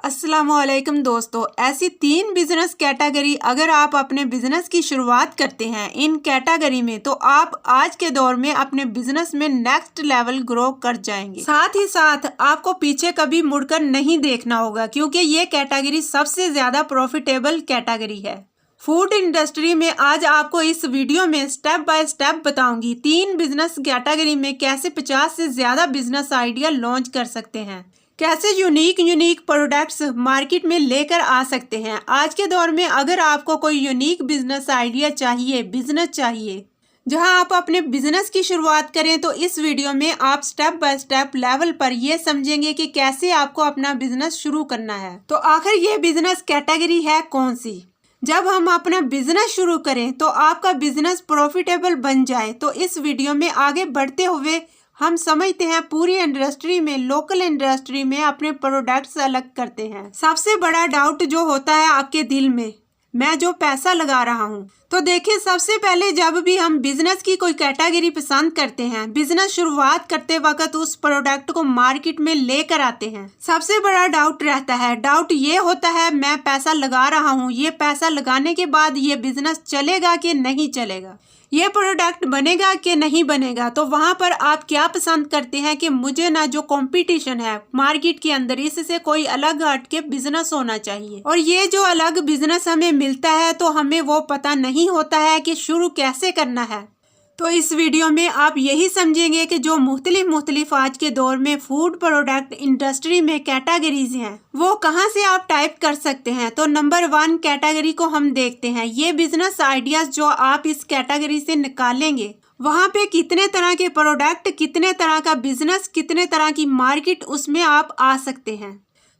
अस्सलामुअलैकुम दोस्तों, ऐसी 3 बिजनेस कैटेगरी अगर आप अपने बिजनेस की शुरुआत करते हैं इन कैटेगरी में, तो आप आज के दौर में अपने बिजनेस में नेक्स्ट लेवल ग्रो कर जाएंगे। साथ ही साथ आपको पीछे कभी मुड़कर नहीं देखना होगा, क्योंकि ये कैटेगरी सबसे ज्यादा प्रॉफिटेबल कैटेगरी है फूड इंडस्ट्री में। आज आपको इस वीडियो में स्टेप बाय स्टेप बताऊंगी 3 बिजनेस कैटेगरी में कैसे 50 से ज्यादा बिजनेस आइडिया लॉन्च कर सकते हैं, कैसे यूनिक प्रोडक्ट्स मार्केट में लेकर आ सकते हैं। आज के दौर में अगर आपको कोई यूनिक बिजनेस आइडिया चाहिए, बिजनेस चाहिए जहां आप अपने बिजनेस की शुरुआत करें, तो इस वीडियो में आप स्टेप बाय स्टेप लेवल पर ये समझेंगे कि कैसे आपको अपना बिजनेस शुरू करना है। तो आखिर ये बिजनेस कैटेगरी है कौन सी? जब हम अपना बिजनेस शुरू करें तो आपका बिजनेस प्रॉफिटेबल बन जाए, तो इस वीडियो में आगे बढ़ते हुए हम समझते हैं पूरी इंडस्ट्री में, लोकल इंडस्ट्री में अपने प्रोडक्ट्स अलग करते हैं। सबसे बड़ा डाउट जो होता है आपके दिल में, मैं जो पैसा लगा रहा हूँ, तो देखिए सबसे पहले जब भी हम बिजनेस की कोई कैटेगरी पसंद करते हैं, बिजनेस शुरुआत करते वक्त उस प्रोडक्ट को मार्केट में लेकर आते हैं, सबसे बड़ा डाउट रहता है। डाउट ये होता है मैं पैसा लगा रहा हूँ, ये पैसा लगाने के बाद ये बिजनेस चलेगा कि नहीं चलेगा, ये प्रोडक्ट बनेगा कि नहीं बनेगा। तो वहां पर आप क्या पसंद करते हैं कि मुझे ना जो कंपटीशन है मार्केट के अंदर, इससे कोई अलग हट के बिजनेस होना चाहिए, और ये जो अलग बिजनेस हमें मिलता है तो हमें वो पता नहीं होता है कि शुरू कैसे करना है। तो इस वीडियो में आप यही समझेंगे कि जो मुख्तलिफ आज के दौर में फूड प्रोडक्ट इंडस्ट्री में कैटेगरीज हैं, वो कहां से आप टाइप कर सकते हैं। तो नंबर 1 कैटेगरी को हम देखते हैं। ये बिजनेस आइडियाज जो आप इस कैटेगरी से निकालेंगे, वहां पे कितने तरह के प्रोडक्ट, कितने तरह का बिजनेस, कितने तरह की मार्केट, उसमें आप आ सकते हैं।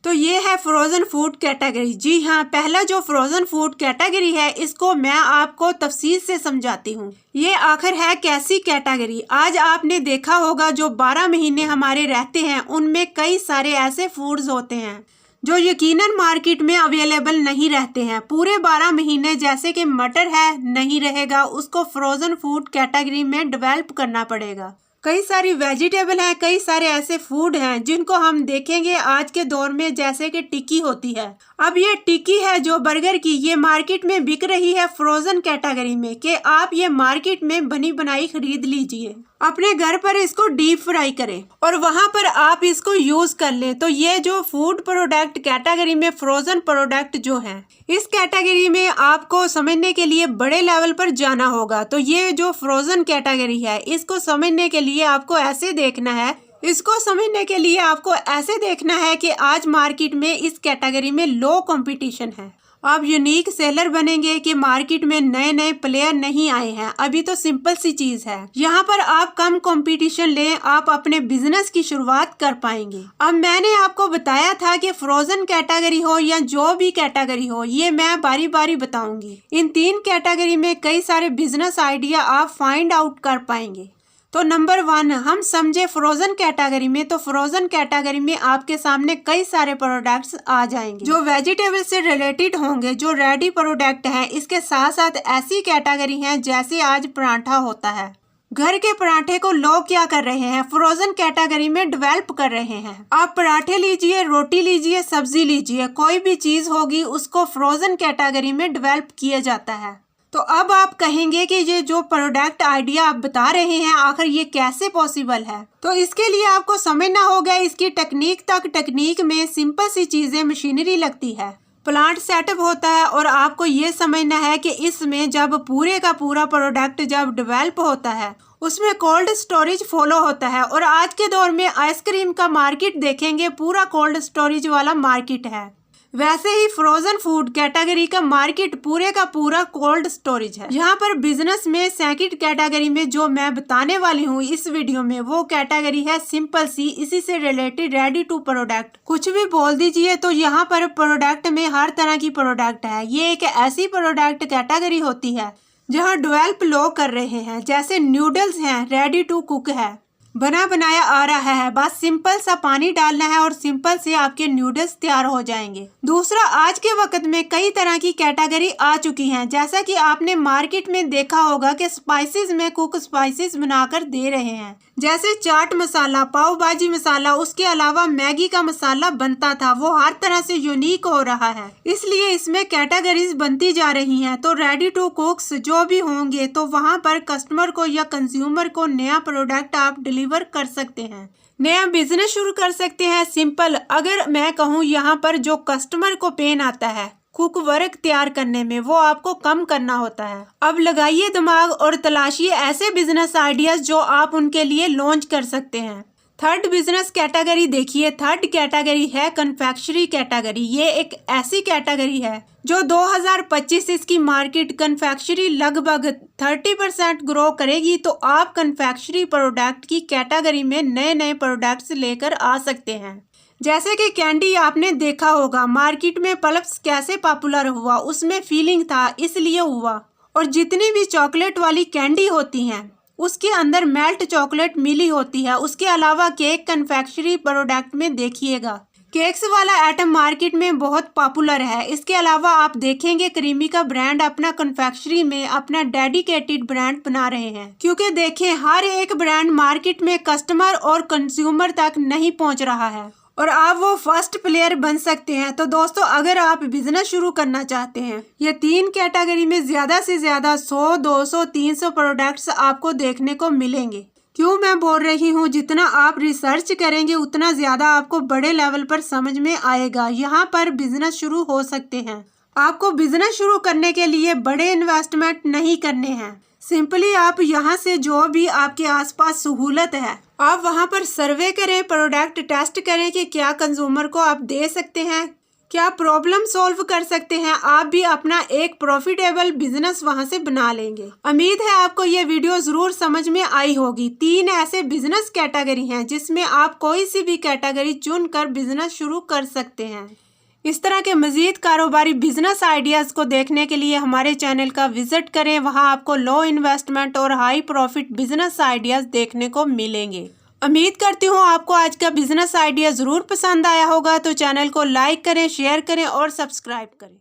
तो ये है फ्रोजन फूड कैटेगरी। जी हाँ, पहला जो फ्रोजन फूड कैटेगरी है, इसको मैं आपको तफसील से समझाती हूँ। ये आखिर है कैसी कैटेगरी? आज आपने देखा होगा जो 12 महीने हमारे रहते हैं, उनमें कई सारे ऐसे फूड्स होते हैं जो यकीनन मार्केट में अवेलेबल नहीं रहते हैं पूरे 12 महीने। जैसे कि मटर है, नहीं रहेगा, उसको फ्रोजन फूड कैटेगरी में डेवलप करना पड़ेगा। कई सारी वेजिटेबल हैं, कई सारे ऐसे फूड हैं जिनको हम देखेंगे आज के दौर में, जैसे कि टिक्की होती है। अब ये टिक्की है जो बर्गर की, ये मार्केट में बिक रही है फ्रोजन कैटेगरी में, कि आप ये मार्केट में बनी बनाई खरीद लीजिए, अपने घर पर इसको डीप फ्राई करें और वहां पर आप इसको यूज कर लें। तो ये जो फूड प्रोडक्ट कैटेगरी में फ्रोजन प्रोडक्ट जो है, इस कैटेगरी में आपको समझने के लिए बड़े लेवल पर जाना होगा। तो ये जो फ्रोजन कैटेगरी है, इसको समझने के लिए आपको ऐसे देखना है, इसको समझने के लिए आपको ऐसे देखना है कि आज मार्केट में इस कैटेगरी में लो कंपटीशन है। आप यूनिक सेलर बनेंगे कि मार्केट में नए नए प्लेयर नहीं आए हैं, अभी तो सिंपल सी चीज है। यहाँ पर आप कम कंपटीशन लें, आप अपने बिजनेस की शुरुआत कर पाएंगे। अब मैंने आपको बताया था कि फ्रोजन कैटेगरी हो या जो भी कैटेगरी हो, ये मैं बारी बारी बताऊंगी। इन 3 कैटेगरी में कई सारे बिजनेस आइडिया आप फाइंड आउट कर पाएंगे। तो नंबर 1 हम समझे फ्रोजन कैटेगरी में, तो फ्रोजन कैटेगरी में आपके सामने कई सारे प्रोडक्ट्स आ जाएंगे जो वेजिटेबल से रिलेटेड होंगे, जो रेडी प्रोडक्ट है। इसके साथ साथ ऐसी कैटेगरी हैं जैसे आज पराठा होता है, घर के पराठे को लोग क्या कर रहे हैं, फ्रोजन कैटेगरी में डेवलप कर रहे हैं। आप पराठे लीजिए, रोटी लीजिए, सब्जी लीजिए, कोई भी चीज होगी उसको फ्रोजन कैटेगरी में डेवलप किया जाता है। तो अब आप कहेंगे कि ये जो प्रोडक्ट आइडिया आप बता रहे हैं, आखिर ये कैसे पॉसिबल है? तो इसके लिए आपको समझना होगा इसकी टेक्निक तक। टेक्निक में सिंपल सी चीजें, मशीनरी लगती है, प्लांट सेटअप होता है, और आपको ये समझना है कि इसमें जब पूरे का पूरा प्रोडक्ट जब डेवलप होता है, उसमें कोल्ड स्टोरेज फॉलो होता है। और आज के दौर में आइसक्रीम का मार्केट देखेंगे, पूरा कोल्ड स्टोरेज वाला मार्केट है। वैसे ही फ्रोजन फूड कैटेगरी का मार्केट पूरे का पूरा कोल्ड स्टोरेज है। यहाँ पर बिजनेस में सेकंड कैटेगरी में जो मैं बताने वाली हूँ इस वीडियो में, वो कैटेगरी है सिंपल सी, इसी से रिलेटेड रेडी टू प्रोडक्ट। कुछ भी बोल दीजिए, तो यहाँ पर प्रोडक्ट में हर तरह की प्रोडक्ट है। ये एक ऐसी प्रोडक्ट कैटेगरी होती है जहाँ डेवलप लोग कर रहे हैं, जैसे नूडल्स हैं, रेडी टू कुक है, बना बनाया आ रहा है, बस सिंपल सा पानी डालना है और सिंपल से आपके नूडल्स तैयार हो जाएंगे। दूसरा, आज के वक्त में कई तरह की कैटेगरी आ चुकी हैं, जैसा कि आपने मार्केट में देखा होगा कि स्पाइसेस में कुक स्पाइसेस बनाकर दे रहे हैं, जैसे चाट मसाला, पाव भाजी मसाला, उसके अलावा मैगी का मसाला बनता था, वो हर तरह से यूनिक हो रहा है, इसलिए इसमें कैटेगरीज बनती जा रही हैं। तो रेडी टू कुक्स जो भी होंगे तो वहाँ पर कस्टमर को या कंज्यूमर को नया प्रोडक्ट आप डिलीवर कर सकते हैं, नया बिजनेस शुरू कर सकते हैं। सिंपल अगर मैं कहूँ, यहाँ पर जो कस्टमर को पेन आता है कुक वर्क तैयार करने में, वो आपको कम करना होता है। अब लगाइए दिमाग और तलाशिए ऐसे बिजनेस आइडियाज जो आप उनके लिए लॉन्च कर सकते हैं। थर्ड बिजनेस कैटेगरी देखिए। थर्ड कैटेगरी है कन्फेक्शनरी कैटेगरी। ये एक ऐसी कैटेगरी है जो 2025 इसकी मार्केट कन्फेक्शनरी लगभग 30% ग्रो करेगी। तो आप कन्फेक्शनरी प्रोडक्ट की कैटेगरी में नए नए प्रोडक्ट्स लेकर आ सकते हैं। जैसे कि कैंडी आपने देखा होगा, मार्केट में पल्प्स कैसे पॉपुलर हुआ, उसमें फीलिंग था इसलिए हुआ। और जितनी भी चॉकलेट वाली कैंडी होती हैं उसके अंदर मेल्ट चॉकलेट मिली होती है। उसके अलावा केक कन्फेक्शनरी प्रोडक्ट में देखिएगा, केक्स वाला आइटम मार्केट में बहुत पॉपुलर है। इसके अलावा आप देखेंगे क्रीमी का ब्रांड अपना कन्फेक्शनरी में अपना डेडिकेटेड ब्रांड बना रहे हैं, क्योंकि देखें हर एक ब्रांड मार्केट में कस्टमर और कंज्यूमर तक नहीं पहुंच रहा है और आप वो फर्स्ट प्लेयर बन सकते हैं। तो दोस्तों, अगर आप बिजनेस शुरू करना चाहते हैं, ये 3 कैटेगरी में ज्यादा से ज्यादा 100, 200, 300 प्रोडक्ट्स आपको देखने को मिलेंगे। क्यों मैं बोल रही हूँ, जितना आप रिसर्च करेंगे उतना ज्यादा आपको बड़े लेवल पर समझ में आएगा। यहाँ पर बिजनेस शुरू हो सकते हैं। आपको बिजनेस शुरू करने के लिए बड़े इन्वेस्टमेंट नहीं करने हैं। सिंपली आप यहाँ से जो भी आपके आसपास सहूलत है आप वहाँ पर सर्वे करें, प्रोडक्ट टेस्ट करें कि क्या कंज्यूमर को आप दे सकते हैं, क्या प्रॉब्लम सॉल्व कर सकते हैं। आप भी अपना एक प्रॉफिटेबल बिजनेस वहाँ से बना लेंगे। उम्मीद है आपको ये वीडियो जरूर समझ में आई होगी। 3 ऐसे बिजनेस कैटेगरी हैं जिसमें आप कोई सी भी कैटेगरी चुन कर बिजनेस शुरू कर सकते हैं। इस तरह के मजीद कारोबारी बिजनेस आइडियाज़ को देखने के लिए हमारे चैनल का विजिट करें। वहां आपको लो इन्वेस्टमेंट और हाई प्रॉफिट बिजनेस आइडियाज़ देखने को मिलेंगे। उम्मीद करती हूँ आपको आज का बिजनेस आइडिया ज़रूर पसंद आया होगा। तो चैनल को लाइक करें, शेयर करें और सब्सक्राइब करें।